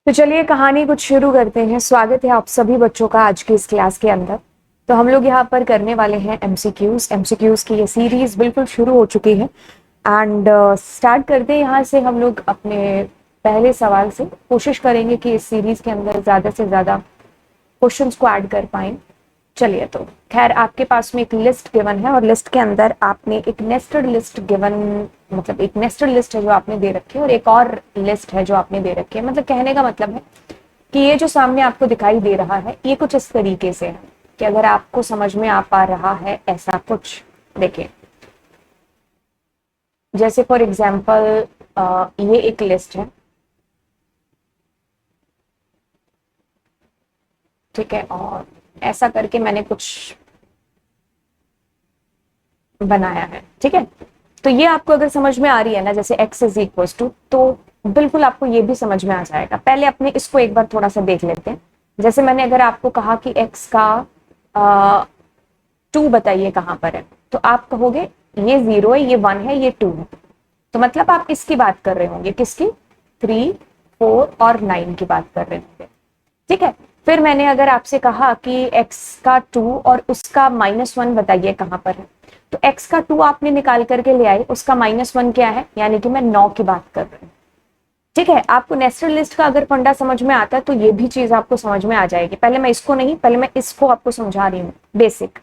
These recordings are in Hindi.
तो चलिए कहानी कुछ शुरू करते हैं। स्वागत है आप सभी बच्चों का आज की इस क्लास के अंदर। तो हम लोग यहाँ पर करने वाले हैं एमसीक्यूज की ये सीरीज बिल्कुल शुरू हो चुकी है। एंड स्टार्ट करते हैं यहाँ से। हम लोग अपने पहले सवाल से कोशिश करेंगे कि इस सीरीज के अंदर ज्यादा से ज्यादा क्वेश्चंस को ऐड कर पाए। चलिए, तो खैर आपके पास में एक लिस्ट गिवन है और लिस्ट के अंदर आपने एक नेस्टेड लिस्ट गिवन, मतलब एक नेस्टेड लिस्ट है जो आपने दे रखी है और एक और लिस्ट है जो आपने दे रखी है। मतलब कहने का मतलब है कि ये जो सामने आपको दिखाई दे रहा है ये कुछ इस तरीके से है कि अगर आपको समझ में आ पा रहा है ऐसा कुछ, देखिए जैसे फॉर एग्जाम्पल ये एक लिस्ट है, ठीक है, और ऐसा करके मैंने कुछ बनाया है, ठीक है। तो ये आपको अगर समझ में आ रही है ना, जैसे x इज इक्वल टू, तो बिल्कुल आपको ये भी समझ में आ जाएगा। पहले अपने इसको एक बार थोड़ा सा देख लेते हैं। जैसे मैंने अगर आपको कहा कि x का 2 बताइए कहाँ पर है, तो आप कहोगे ये 0 है, ये 1 है, ये 2 है। तो मतलब आप इसकी बात कर रहे होंगे, किसकी? 3, 4 और 9 की बात कर रहे होंगे, ठीक है। फिर मैंने अगर आपसे कहा कि x का 2 और उसका -1 बताइए कहाँ पर है, तो x का 2 आपने निकाल करके ले आए, उसका -1 क्या है, यानी कि मैं 9 की बात कर रही हूँ, ठीक है। आपको नेस्टेड लिस्ट का अगर फंडा समझ में आता है तो ये भी चीज आपको समझ में आ जाएगी। पहले मैं इसको नहीं, पहले मैं इसको आपको समझा रही हूँ बेसिक।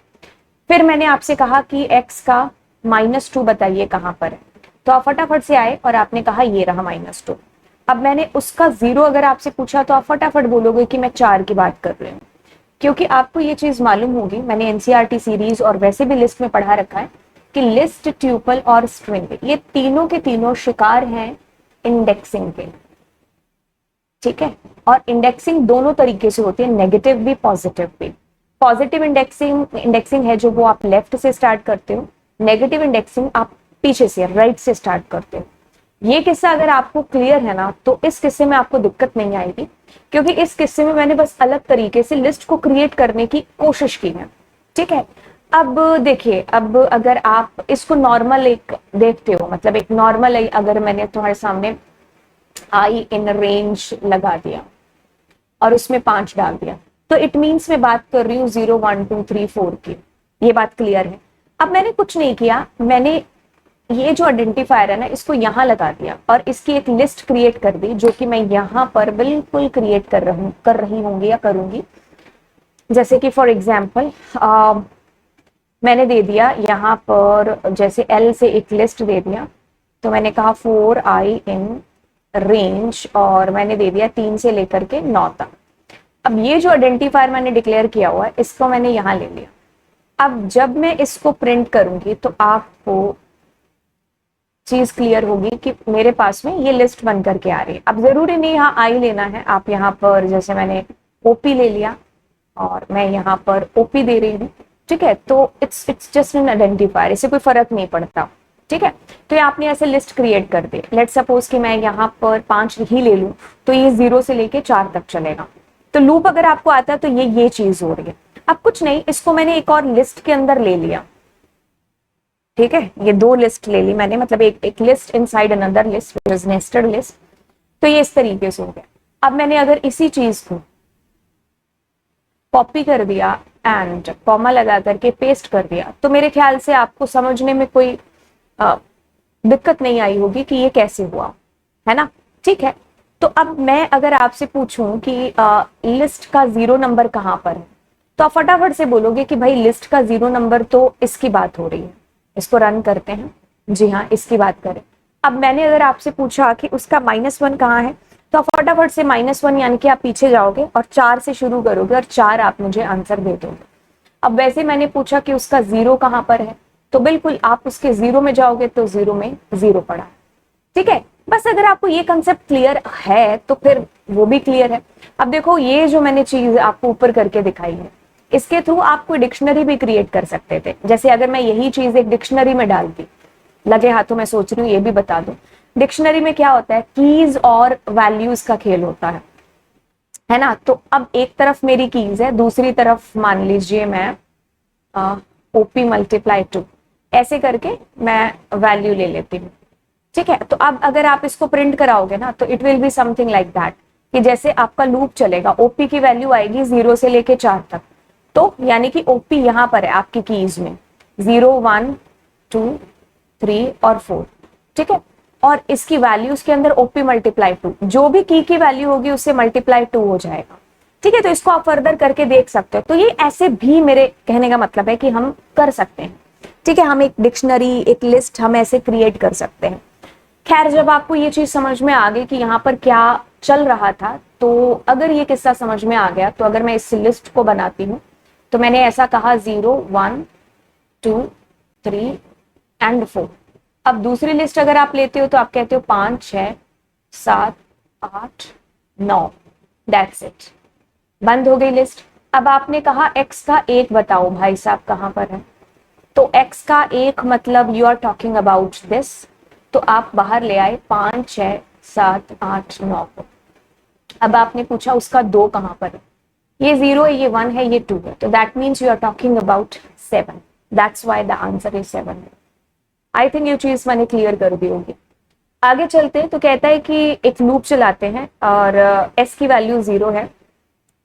फिर मैंने आपसे कहा कि x का -2 बताइए कहाँ पर है, तो आप फटाफट से आए और आपने कहा ये रहा -2। अब मैंने उसका 0 अगर आपसे पूछा तो आप फटाफट बोलोगे कि मैं 4 की बात कर रही हूँ, क्योंकि आपको ये चीज मालूम होगी, मैंने एनसीईआरटी सीरीज और वैसे भी लिस्ट में पढ़ा रखा है कि लिस्ट, ट्यूपल और स्ट्रिंग ये तीनों के तीनों शिकार हैं इंडेक्सिंग के, ठीक है। और इंडेक्सिंग दोनों तरीके से होती है, नेगेटिव भी पॉजिटिव भी। पॉजिटिव इंडेक्सिंग इंडेक्सिंग है जो वो आप लेफ्ट से स्टार्ट करते हो, नेगेटिव इंडेक्सिंग आप पीछे से राइट से स्टार्ट करते हो। ये किस्सा अगर आपको क्लियर है ना, तो इस किस्से में आपको दिक्कत नहीं आएगी, क्योंकि इस किस्से में मैंने बस अलग तरीके से लिस्ट को क्रिएट करने की कोशिश की है, ठीक है। अब देखिए, अब अगर आप इसको नॉर्मल एक देखते हो, मतलब एक नॉर्मल अगर मैंने तुम्हारे सामने आई इन रेंज लगा दिया और उसमें 5 डाल दिया, तो इट मीन्स मैं बात कर रही हूँ 0, 1, 2, 3, 4 की। ये बात क्लियर है। अब मैंने कुछ नहीं किया, मैंने ये जो आइडेंटिफायर है ना, इसको यहाँ लगा दिया और इसकी एक लिस्ट क्रिएट कर दी, जो कि मैं यहाँ पर बिल्कुल क्रिएट कर रही होंगी या करूंगी। जैसे कि फॉर एग्जाम्पल मैंने दे दिया यहाँ पर, जैसे L से एक लिस्ट दे दिया, तो मैंने कहा 4i इन रेंज और मैंने दे दिया 3 से लेकर के 9 तक। अब ये जो आइडेंटिफायर मैंने डिक्लेयर किया हुआ है, इसको मैंने यहाँ ले लिया। अब जब मैं इसको प्रिंट करूंगी तो आपको चीज क्लियर होगी कि मेरे पास में ये लिस्ट बन करके आ रही है। अब जरूरी नहीं यहाँ आई लेना है, आप यहाँ पर जैसे मैंने ओपी ले लिया और मैं यहाँ पर ओपी दे रही हूँ, ठीक है। तो इट्स जस्ट एन आइडेंटिफायर, इससे कोई फर्क नहीं पड़ता, ठीक है। तो ये आपने ऐसे लिस्ट क्रिएट कर दी। लेट सपोज कि मैं यहाँ पर 5 ही ले लूँ, तो ये 0 से लेके 4 तक चलेगा। तो लूप अगर आपको आता है तो ये चीज हो रही है। अब कुछ नहीं, इसको मैंने एक और लिस्ट के अंदर ले लिया, ठीक है। ये 2 लिस्ट ले ली मैंने, मतलब एक list inside another list which is nested list. तो ये इस तरीके से हो गया। अब मैंने अगर इसी चीज को कॉपी कर दिया एंड कॉमा लगा करके पेस्ट कर दिया, तो मेरे ख्याल से आपको समझने में कोई दिक्कत नहीं आई होगी कि ये कैसे हुआ, है ना, ठीक है। तो अब मैं अगर आपसे पूछूं कि लिस्ट का 0 नंबर कहाँ पर है, तो आप फटाफट से बोलोगे कि भाई लिस्ट का 0 नंबर तो इसकी बात हो रही है। इसको रन करते हैं, जी हाँ, इसकी बात करें। अब मैंने अगर आपसे पूछा कि उसका -1 कहाँ है, तो आप फटाफट से -1 यानी कि आप पीछे जाओगे और 4 से शुरू करोगे और 4 आप मुझे आंसर दे दोगे। अब वैसे मैंने पूछा कि उसका 0 कहाँ पर है, तो बिल्कुल आप उसके 0 में जाओगे तो 0 में 0 पड़ा है, ठीक है। बस अगर आपको ये कंसेप्ट क्लियर है तो फिर वो भी क्लियर है। अब देखो, ये जो मैंने चीज आपको ऊपर करके दिखाई है, इसके थ्रू आप कोई डिक्शनरी भी क्रिएट कर सकते थे। जैसे अगर मैं यही चीज एक डिक्शनरी में डालती, लगे हाथों में सोच रही हूँ ये भी बता दूं, डिक्शनरी में क्या होता है, कीज और वैल्यूज का खेल होता है ना। तो अब एक तरफ मेरी कीज है, दूसरी तरफ मान लीजिए मैं ओपी मल्टीप्लाई 2, ऐसे करके मैं वैल्यू ले लेती हूँ, ठीक है। तो अब अगर आप इसको प्रिंट कराओगे ना, तो it will be something like that कि जैसे आपका लूप चलेगा, ओपी की वैल्यू आएगी 0 से लेके 4 तक, तो यानी कि ओपी यहां पर है आपकी कीज में 0 1 2 3 और 4, ठीक है। और इसकी वैल्यूज के अंदर ओपी मल्टीप्लाई 2, जो भी की वैल्यू होगी उससे मल्टीप्लाई 2 हो जाएगा, ठीक है। तो इसको आप फर्दर करके देख सकते हो। तो ये ऐसे भी मेरे कहने का मतलब है कि हम कर सकते हैं, ठीक है। हम एक डिक्शनरी, एक लिस्ट हम ऐसे क्रिएट कर सकते हैं। खैर, जब आपको ये चीज समझ में आ गई कि यहाँ पर क्या चल रहा था, तो अगर ये किस्सा समझ में आ गया, तो अगर मैं इस लिस्ट को बनाती हूँ तो मैंने ऐसा कहा 0 1 2 3 एंड 4। अब दूसरी लिस्ट अगर आप लेते हो तो आप कहते हो 5 6 7 8 9, दैट्स इट, बंद हो गई लिस्ट। अब आपने कहा x का एक बताओ भाई साहब कहां पर है, तो x का एक मतलब you are talking about this, तो आप बाहर ले आए 5 6 7 8 9 को। अब आपने पूछा उसका 2 कहां पर है, ये 0 है, ये 1 है, ये 2 है, तो that means you are talking about 7, that's why the answer is 7। I think ये चीज मैंने क्लियर कर दी होगी। आगे चलते हैं, तो कहता है कि एक लूप चलाते हैं और s की वैल्यू 0 है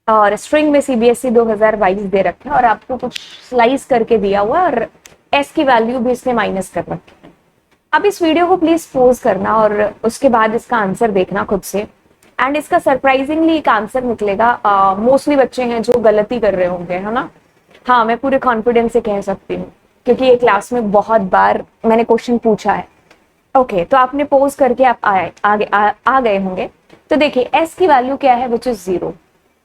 और स्ट्रिंग में सीबीएसई 2022 दे रखे हैं और आपको कुछ स्लाइस करके दिया हुआ और s की वैल्यू भी इसने माइनस कर रखी है। अब इस वीडियो को प्लीज पॉज करना और उसके बाद इसका आंसर देखना खुद से, एंड इसका सरप्राइजिंगली एक आंसर निकलेगा। मोस्टली बच्चे हैं जो गलती कर रहे होंगे, है ना। हाँ, मैं पूरे कॉन्फिडेंस से कह सकती हूँ क्योंकि ये क्लास में बहुत बार मैंने क्वेश्चन पूछा है। ओके, तो आपने पोज करके आप आ गए होंगे। तो देखिए s की वैल्यू क्या है, विच इज 0,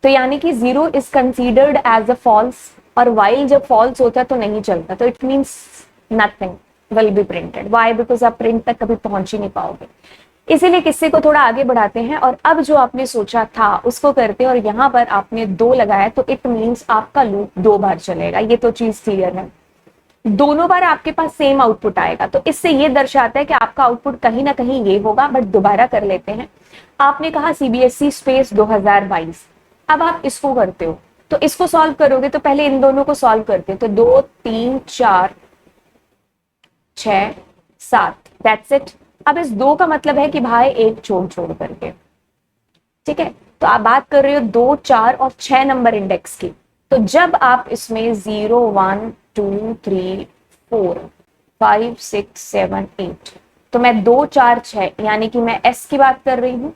तो यानी कि 0 is considered as a false, और वाइल जब फॉल्स होता है तो नहीं चलता, तो it means nothing will be printed. Why? Because आप प्रिंट तक कभी पहुंच ही नहीं पाओगे। इसीलिए किस्से को थोड़ा आगे बढ़ाते हैं और अब जो आपने सोचा था उसको करते हैं, और यहाँ पर आपने 2 लगाया तो इट मीन्स आपका लूप 2 बार चलेगा। ये तो चीज क्लियर है, दोनों बार आपके पास सेम आउटपुट आएगा, तो इससे ये दर्शाता है कि आपका आउटपुट कहीं ना कहीं ये होगा। बट दोबारा कर लेते हैं। आपने कहा सीबीएसई स्पेस 2022, अब आप इसको करते हो, तो इसको सॉल्व करोगे तो पहले इन दोनों को सॉल्व करते हो, तो 2 3 4 6 7, दैट्स इट। अब इस 2 का मतलब है कि भाई एक छोड़ छोड़ करके, ठीक है। तो आप बात कर रहे हो 2 4 और 6 नंबर इंडेक्स की, तो जब आप इसमें 0 1 2 3 4 5 6 7 8, तो मैं 2 4 6 यानी कि मैं s की बात कर रही हूँ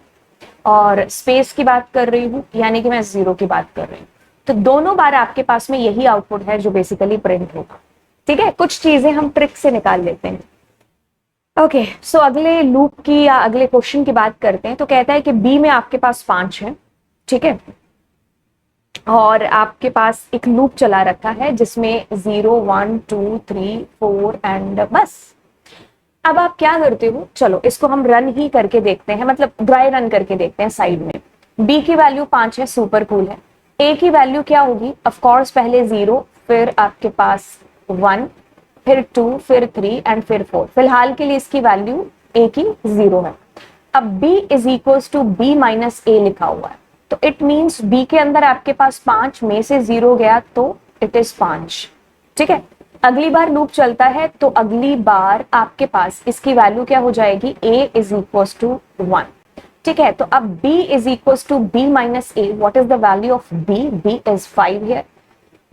और स्पेस की बात कर रही हूँ यानी कि मैं 0 की बात कर रही हूँ, तो दोनों बार आपके पास में यही आउटपुट है जो बेसिकली प्रिंट होगा, ठीक है। कुछ चीजें हम ट्रिक से निकाल लेते हैं। ओके, सो अगले लूप की या अगले क्वेश्चन की बात करते हैं। तो कहता है कि बी में आपके पास 5 है, ठीक है, और आपके पास एक लूप चला रखा है जिसमें 0 1 2 3 4 एंड बस। अब आप क्या करते हो, चलो इसको हम रन ही करके देखते हैं, मतलब ड्राई रन करके देखते हैं साइड में। बी की वैल्यू 5 है, सुपर कूल है। ए की वैल्यू क्या होगी, ऑफ कोर्स पहले 0, फिर आपके पास 1, फिर 2, फिर 3 एंड फिर 4। फिलहाल के लिए इसकी वैल्यू ए की 0 है। अब b is equal to b minus A लिखा हुआ है, तो इट मीन्स b के अंदर आपके पास 5 में से 0 गया तो इट इज 5, ठीक है। अगली बार लूप चलता है तो अगली बार आपके पास इसकी वैल्यू क्या हो जाएगी, a इज इक्वल टू 1, ठीक है। तो अब b is equal to b minus a, what is the value of b, b is 5 here,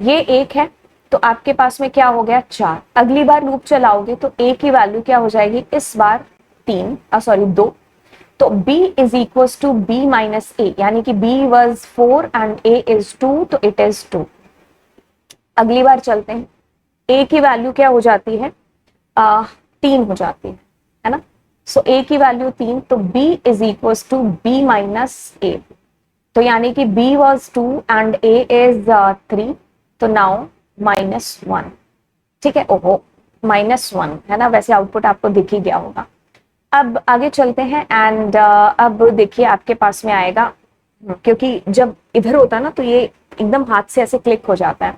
ये 1 है, तो आपके पास में क्या हो गया 4। अगली बार लूप चलाओगे तो a की वैल्यू क्या हो जाएगी, इस बार 2, तो b is equal to b minus A, यानी कि b was 4 and a is 2, तो इट इज 2। अगली बार चलते हैं, a की वैल्यू क्या हो जाती है, 3 हो जाती है ना। सो a की वैल्यू 3, तो b is equal to b minus A, तो यानी कि b was 2 and a is 3, तो नाउ -1, ठीक है। ओहो, -1 है ना, वैसे आउटपुट आपको दिख ही गया होगा। अब आगे चलते हैं एंड अब देखिए आपके पास में आएगा, क्योंकि जब इधर होता है ना तो ये एकदम हाथ से ऐसे क्लिक हो जाता है।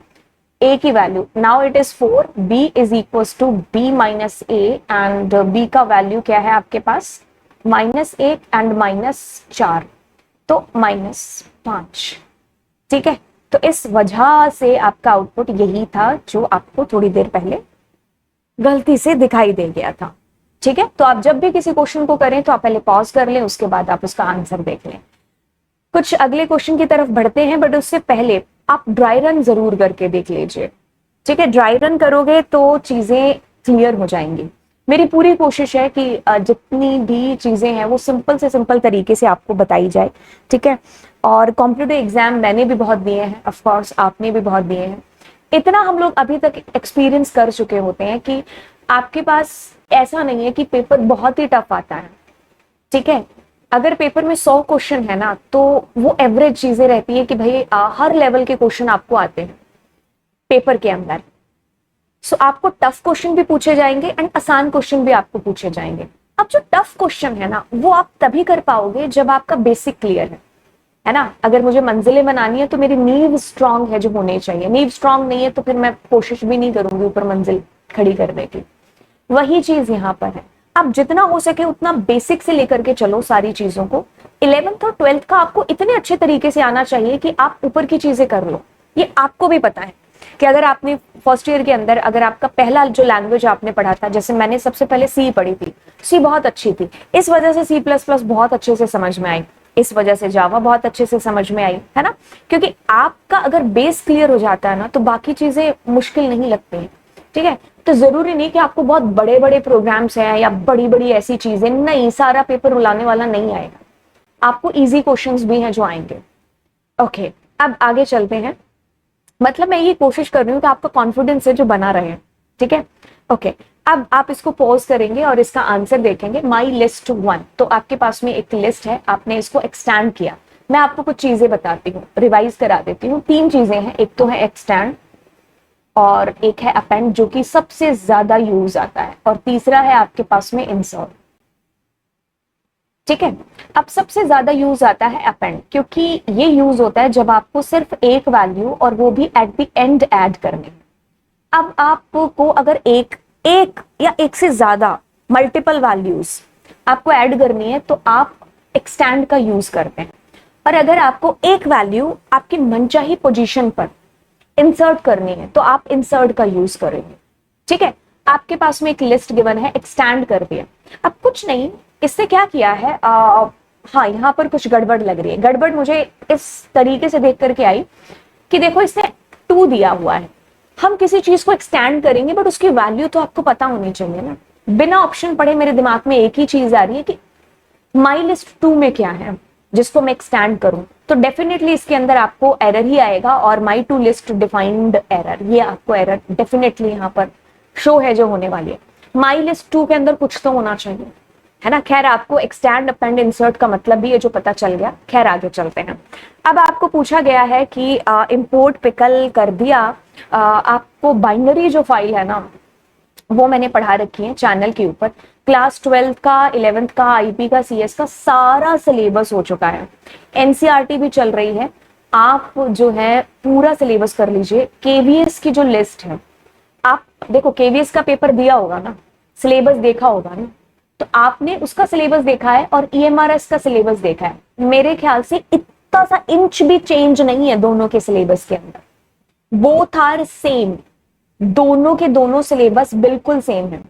a की value now it is 4, b is equal to b minus a, and b का वैल्यू क्या है आपके पास, -1 एंड -4, तो -5, ठीक है। तो इस वजह से आपका आउटपुट यही था जो आपको थोड़ी देर पहले गलती से दिखाई दे गया था, ठीक है। तो आप जब भी किसी क्वेश्चन को करें तो आप पहले पॉज कर लें, उसके बाद आप उसका आंसर देख लें। कुछ अगले क्वेश्चन की तरफ बढ़ते हैं, बट उससे पहले आप ड्राई रन जरूर करके देख लीजिए, ठीक है। ड्राई रन करोगे तो चीजें क्लियर हो जाएंगी। मेरी पूरी कोशिश है कि जितनी भी चीजें हैं वो सिंपल से सिंपल तरीके से आपको बताई जाए, ठीक है। और कॉम्पिटिटिव एग्जाम मैंने भी बहुत दिए हैं, ऑफ कोर्स आपने भी बहुत दिए हैं। इतना हम लोग अभी तक एक्सपीरियंस कर चुके होते हैं कि आपके पास ऐसा नहीं है कि पेपर बहुत ही टफ आता है, ठीक है। अगर पेपर में 100 क्वेश्चन है ना, तो वो एवरेज चीजें रहती है कि भाई हर लेवल के क्वेश्चन आपको आते हैं पेपर के अंदर। सो आपको टफ क्वेश्चन भी पूछे जाएंगे एंड आसान क्वेश्चन भी आपको पूछे जाएंगे। अब जो टफ क्वेश्चन है ना, वो आप तभी कर पाओगे जब आपका बेसिक क्लियर है ना। अगर मुझे मंजिलें बनानी है तो मेरी नींव स्ट्रांग है जो होनी चाहिए। नींव स्ट्रांग नहीं है तो फिर मैं कोशिश भी नहीं करूंगी ऊपर मंजिल खड़ी करने की। वही चीज यहाँ पर है। अब जितना हो सके उतना बेसिक से लेकर के चलो सारी चीजों को। 11th और 12th का आपको इतने अच्छे तरीके से आना चाहिए कि आप ऊपर की चीजें कर लो। ये आपको भी पता है कि अगर आपने फर्स्ट ईयर के अंदर अगर आपका पहला जो लैंग्वेज आपने पढ़ा था, जैसे मैंने सबसे पहले सी पढ़ी थी, सी बहुत अच्छी थी, इस वजह से C++ बहुत अच्छे से समझ में आई, इस वजह से जावा बहुत अच्छे से समझ में आई, है ना। क्योंकि आपका अगर बेस क्लियर हो जाता है ना, तो बाकी चीजें मुश्किल नहीं लगती हैं, ठीक है। तो जरूरी नहीं कि आपको बहुत बड़े बड़े प्रोग्राम्स हैं या बड़ी बड़ी ऐसी चीजें, नहीं, सारा पेपर उलाने वाला नहीं आएगा, आपको इजी क्वेश्चंस भी हैं जो आएंगे। ओके, अब आगे चलते हैं। मतलब मैं ये कोशिश कर रही हूँ कि आपका कॉन्फिडेंस है जो बना रहे, ठीक है। ओके, अब आप इसको पॉज करेंगे और इसका आंसर देखेंगे। माई लिस्ट 1, तो आपके पास में एक लिस्ट है, आपने इसको एक्सटेंड किया। मैं आपको कुछ चीजें बताती हूँ, रिवाइज करा देती हूँ। 3 चीजें हैं, एक तो है एक्सटेंड, और एक है अपेंड जो कि सबसे ज्यादा यूज आता है, और तीसरा है आपके पास में इंसर्ट, ठीक है। अब सबसे ज्यादा यूज आता है अपेंड, क्योंकि ये यूज होता है जब आपको सिर्फ एक वैल्यू और वो भी एट द एंड ऐड करनी है। अब आपको अगर एक या एक से ज्यादा मल्टीपल वैल्यूज आपको ऐड करनी है तो आप एक्सटेंड का यूज करते हैं। और अगर आपको एक वैल्यू आपकी मनचाही पोजीशन पर इंसर्ट करनी है तो आप इंसर्ट का यूज करेंगे, ठीक है। आपके पास में एक लिस्ट गिवन है, एक्सटेंड कर दिया। अब कुछ नहीं, इससे क्या किया है, हाँ, यहाँ पर कुछ गड़बड़ लग रही है। गड़बड़ मुझे इस तरीके से देख करके आई कि देखो इसने 2 दिया हुआ है, हम किसी चीज को एक्सटेंड करेंगे बट उसकी वैल्यू तो आपको पता होनी चाहिए ना। बिना ऑप्शन पढ़े मेरे दिमाग में एक ही चीज आ रही है कि माई लिस्ट 2 में क्या है जिसको मैं एक्सटेंड करूं, तो डेफिनेटली इसके अंदर आपको एरर ही आएगा, और माई टू लिस्ट डिफाइंड एरर, ये आपको एरर डेफिनेटली यहाँ पर शो है जो होने वाली है। माई लिस्ट 2 के अंदर कुछ तो होना चाहिए, है ना। खैर, आपको एक्सटेंड अपेंड इंसर्ट का मतलब भी है जो पता चल गया। खैर, आगे चलते हैं। अब आपको पूछा गया है कि इंपोर्ट पिकल कर दिया। आपको बाइनरी जो फाइल है ना, वो मैंने पढ़ा रखी है चैनल के ऊपर। क्लास 12 का, 11th का, आईपी का, सीएस का सारा सिलेबस हो चुका है, एनसीईआरटी भी चल रही है। आप जो है पूरा सिलेबस कर लीजिए। केवीएस की जो लिस्ट है, आप देखो केवीएस का पेपर दिया होगा ना, सिलेबस देखा होगा ना, तो आपने उसका सिलेबस देखा है और ईएमआरएस का सिलेबस देखा है। मेरे ख्याल से इतना सा इंच भी चेंज नहीं है दोनों के सिलेबस के अंदर, बोथ आर सेम, दोनों के दोनों सिलेबस बिल्कुल सेम है।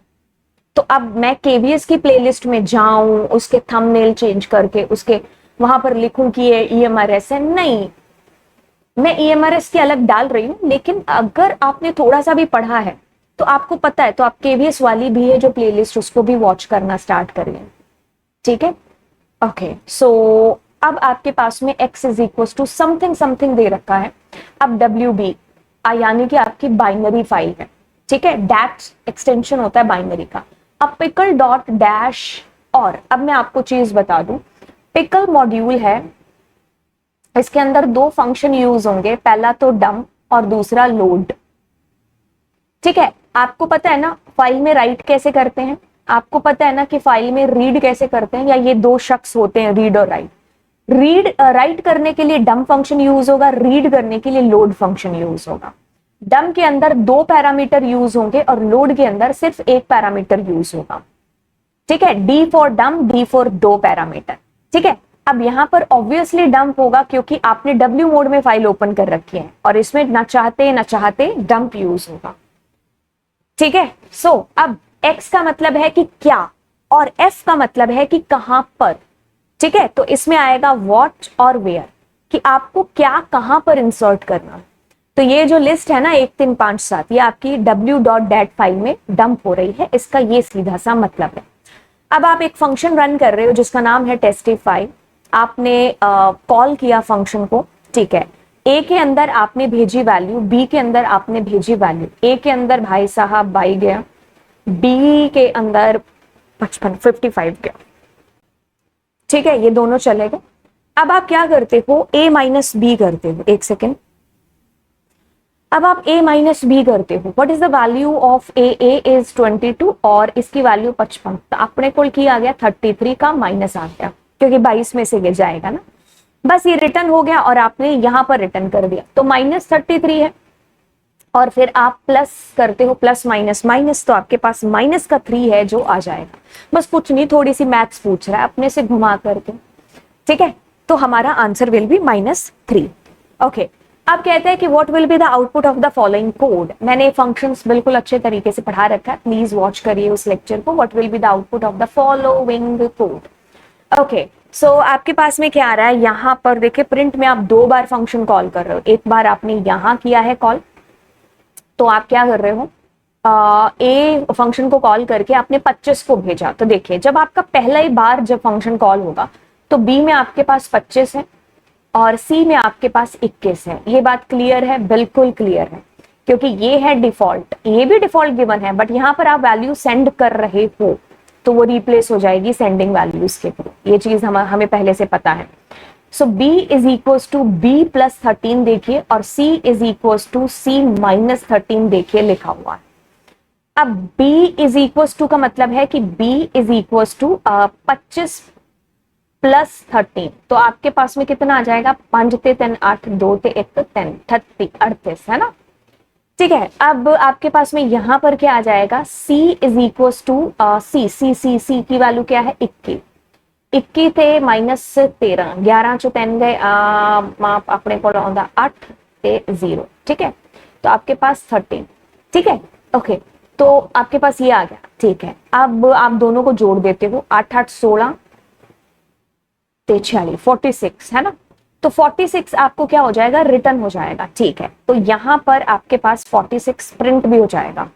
तो अब मैं केवीएस की प्लेलिस्ट में जाऊं, उसके थंबनेल चेंज करके उसके वहां पर लिखूं कि ये ईएमआरएस है, नहीं, मैं ईएमआरएस की अलग डाल रही हूं। लेकिन अगर आपने थोड़ा सा भी पढ़ा है तो आपको पता है, तो आप केवीएस वाली भी है जो प्लेलिस्ट, उसको भी वॉच करना स्टार्ट करिए, ठीक है। ओके, सो अब आपके पास में x is equal to something something दे रखा है। अब WB यानी कि आपकी बाइनरी फाइल है, ठीक है। डैट एक्सटेंशन होता है बाइनरी का। अब पिकल डॉट डैश, और अब मैं आपको चीज बता दूं, पिकल मॉड्यूल है, इसके अंदर 2 फंक्शन यूज होंगे, पहला तो डम और दूसरा लोड, ठीक है। आपको पता है ना फाइल में राइट कैसे करते हैं, आपको पता है ना कि फाइल में रीड कैसे करते हैं, या ये 2 शख्स होते हैं, रीड और राइट। राइट करने के लिए डम फंक्शन यूज होगा, रीड करने के लिए लोड फंक्शन यूज होगा। डम के अंदर 2 पैरामीटर यूज होंगे और लोड के अंदर सिर्फ 1 पैरामीटर यूज होगा, ठीक है। डी फॉर डम, डी फॉर 2 पैरामीटर, ठीक है। अब यहां पर ऑब्वियसली डंप होगा क्योंकि आपने डब्ल्यू मोड में फाइल ओपन कर रखी है और इसमें ना चाहते डंप यूज होगा, ठीक है। सो अब एक्स का मतलब है कि क्या और एफ का मतलब है कि कहां पर, ठीक है। तो इसमें आएगा व्हाट और वेयर। कि आपको क्या कहां पर इंसर्ट करना है। तो ये जो लिस्ट है ना 1 3 5 7, ये आपकी w.dat फाइल में डंप हो रही है, इसका ये सीधा सा मतलब है। अब आप एक फंक्शन रन कर रहे हो जिसका नाम है टेस्टिफाई, आपने कॉल किया फंक्शन को, ठीक है। ए के अंदर आपने भेजी वैल्यू, बी के अंदर आपने भेजी वैल्यू, ए के अंदर भाई साहब 22 गया, बी के अंदर 55 गया, ठीक है, ये दोनों चले गए। अब आप क्या करते हो, ए माइनस बी करते हो, एक सेकेंड। अब आप a माइनस बी करते हो, what is the value of a? a is 22 और इसकी वैल्यू 55, तो अपने को की आ गया 33 का माइनस आ गया, क्योंकि 22 में से ये जाएगा ना, बस ये रिटर्न हो गया और आपने यहां पर रिटर्न कर दिया, तो -33 है। और फिर आप प्लस करते हो, प्लस माइनस माइनस, तो आपके पास माइनस का 3 है जो आ जाएगा। बस कुछ नहीं, थोड़ी सी मैथ्स पूछ रहा है अपने से घुमा करके, ठीक है। तो हमारा आंसर विल बी -3। ओके, अब कहते हैं कि what will be the output of the following code. मैंने फंक्शंस बिल्कुल अच्छे तरीके से पढ़ा रखा है, प्लीज वॉच करिए उस लेक्चर को। What will be the output of the following code. Okay, so आपके पास में क्या आ रहा है, यहां पर देखिए प्रिंट में आप 2 बार फंक्शन कॉल कर रहे हो। एक बार आपने यहां किया है कॉल, तो आप क्या कर रहे हो, ए फंक्शन को कॉल करके आपने 25 को भेजा। तो देखिए जब आपका पहला ही बार जब फंक्शन कॉल होगा तो बी में आपके पास 25 है और सी में आपके पास 21 है। ये बात क्लियर है, बिल्कुल क्लियर है, क्योंकि ये है डिफॉल्ट, ये भी डिफॉल्ट गिवन है, बट यहां पर आप वैल्यू सेंड कर रहे हो तो वो रिप्लेस हो जाएगी सेंडिंग वैल्यूज के थ्रू। ये चीज हमें पहले से पता है। So b is equals to b plus 13 देखिए, और c is equals to c minus 13 देखिए लिखा हुआ है। अब b इज इक्वल्स टू का मतलब है कि b is equals to 25 plus 13, तो आपके पास में कितना आ जाएगा, 5 ते 10 8, 2 ते 1 10, 30 38 है ना, ठीक है। अब आपके पास में यहां पर क्या आ जाएगा, c is equals to c की वैल्यू क्या है, 21 थे माइनस 13, 11 चो 10 गए, माप अपने को आंदा 8 ते 0, ठीक है। तो आपके पास 13, ठीक है, ओके, तो आपके पास ये आ गया, ठीक है। अब आप दोनों को जोड़ देते हो, 8 8 16 ते 46, 46 है ना, तो 46 आपको क्या हो जाएगा, रिटर्न हो जाएगा, ठीक है। तो यहां पर आपके पास 46 प्रिंट भी हो जाएगा।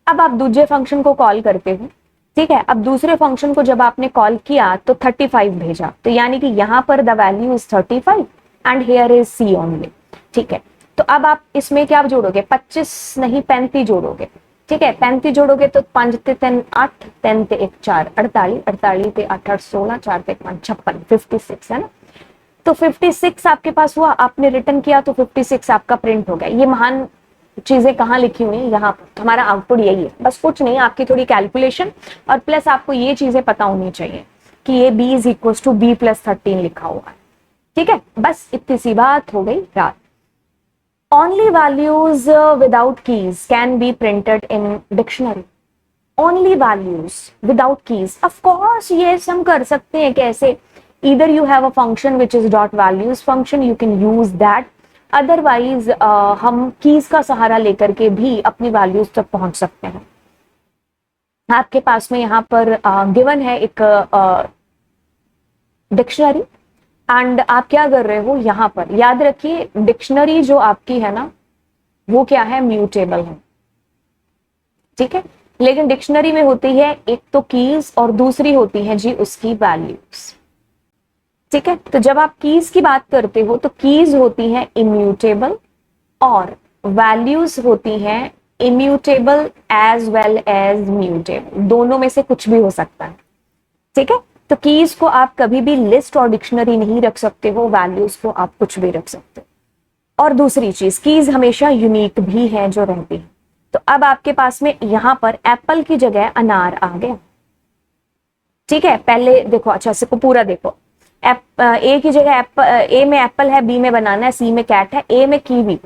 अब आप दूसरे फंक्शन को कॉल करते हो, ठीक है। अब दूसरे फंक्शन को जब आपने कॉल किया तो 35 भेजा, तो यानी कि यहां पर the value is 35 and here is c only, ठीक है। तो अब आप इसमें क्या जोड़ोगे, 25 नहीं 35 जोड़ोगे, ठीक है। 35 जोड़ोगे तो 5 ते 10 8, 10 ते 1 4, 48, 48 ते 8 8 16, 4 ते 5 56, 56 है ना। तो 56 आपके पास हुआ, आपने रिटर्न किया तो 56 आपका प्रिंट हो गया। ये महान चीजें कहाँ लिखी हुई है, यहाँ पर हमारा आउटपुट यही है, बस कुछ नहीं, आपकी थोड़ी कैलकुलेशन और प्लस आपको ये चीजें पता होनी चाहिए कि ये b is equal to b plus 13 लिखा हुआ है, ठीक है। बस इतनी सी बात हो गई रात। Only values without keys can be printed in dictionary. Only values without keys, of course ये हम कर सकते हैं कैसे, either you have a function which is dot values function, you can use that, otherwise हम कीज का सहारा लेकर के भी अपनी वैल्यूज तक पहुंच सकते हैं। आपके पास में यहाँ पर गिवन है एक डिक्शनरी एंड आप क्या कर रहे हो, यहाँ पर याद रखिए डिक्शनरी जो आपकी है ना वो क्या है, म्यूटेबल है, ठीक है। लेकिन डिक्शनरी में होती है एक तो कीज और दूसरी होती है जी उसकी वैल्यूज, ठीक है। तो जब आप कीज की बात करते हो तो कीज होती हैं इम्यूटेबल और वैल्यूज होती हैं immutable as well as mutable, दोनों में से कुछ भी हो सकता है, ठीक है। तो कीज को आप कभी भी लिस्ट और डिक्शनरी नहीं रख सकते हो, वैल्यूज को आप कुछ भी रख सकते हो। और दूसरी चीज, कीज हमेशा यूनिक भी है जो रहती है। तो अब आपके पास में यहां पर एप्पल की जगह अनार आ गया, ठीक है। पहले देखो, अच्छा से पूरा देखो, ए की जगह ए में एप्पल है, बी में बनाना है, सी में कैट है, ए में कीवी।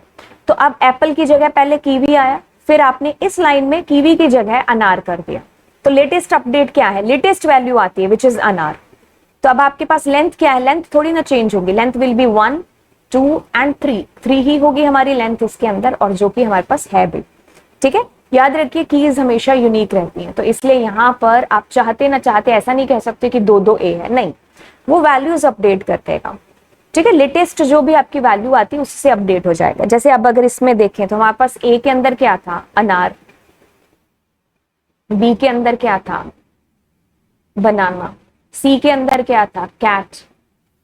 तो अब एप्पल की जगह पहले कीवी आया, फिर आपने इस लाइन में कीवी की जगह अनार कर दिया। तो लेटेस्ट अपडेट क्या है, लेटेस्ट वैल्यू आती है विच इज अनार। तो अब आपके पास लेंथ क्या है, लेंथ थोड़ी ना चेंज होगी, लेंथ विल बी 1 2 एंड 3 ही होगी हमारी लेंथ इसके अंदर, और जो कि हमारे पास है भी, ठीक है। याद रखिए कीज हमेशा यूनिक रहती हैं, तो इसलिए यहां पर आप चाहते ना चाहते ऐसा नहीं कह सकते कि 2 2 ए है, नहीं, वो वैल्यूज अपडेट करते हैं, ठीक है, लेटेस्ट जो भी आपकी वैल्यू आती है उससे अपडेट हो जाएगा। जैसे अब अगर इसमें देखें तो हमारे पास ए के अंदर क्या था, अनार, बी के अंदर क्या था, बनाना, सी के अंदर क्या था, कैट,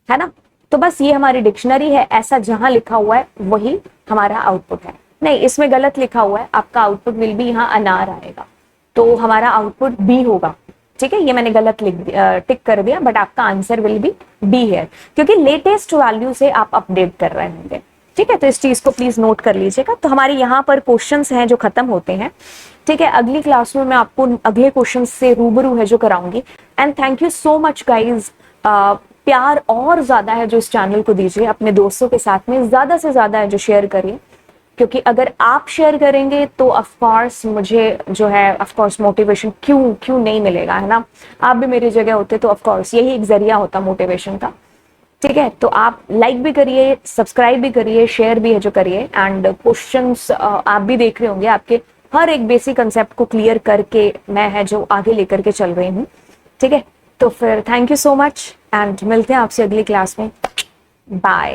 है ना। तो बस ये हमारी डिक्शनरी है, ऐसा जहां लिखा हुआ है वही हमारा आउटपुट है। नहीं, इसमें गलत लिखा हुआ है, आपका आउटपुट विल बी, यहाँ अनार आएगा तो हमारा आउटपुट बी होगा। ठीक है, ये मैंने गलत लिख टिक कर दिया, बट आपका आंसर विल बी बी है, क्योंकि लेटेस्ट वैल्यू से आप अपडेट कर रहे होंगे। ठीक है, तो इस चीज को प्लीज नोट कर लीजिएगा। तो हमारे यहाँ पर क्वेश्चंस हैं जो खत्म होते हैं। ठीक है, अगली क्लास में मैं आपको अगले क्वेश्चन से रूबरू है जो कराऊंगी। And thank you so much guys, प्यार और ज्यादा है जो इस चैनल को दीजिए, अपने दोस्तों के साथ में ज्यादा से ज्यादा है जो शेयर करिए, क्योंकि अगर आप शेयर करेंगे तो ऑफ कोर्स मुझे जो है ऑफ कोर्स मोटिवेशन क्यों नहीं मिलेगा, है ना। आप भी मेरी जगह होते तो ऑफ कोर्स यही एक जरिया होता मोटिवेशन का। ठीक है, तो आप लाइक भी करिए, सब्सक्राइब भी करिए, शेयर भी है जो करिए। एंड क्वेश्चंस आप भी देख रहे होंगे, आपके हर एक बेसिक कंसेप्ट को क्लियर करके मैं है जो आगे लेकर के चल रही हूँ। ठीक है, तो फिर thank you so much and मिलते हैं आपसे अगली क्लास में। बाय।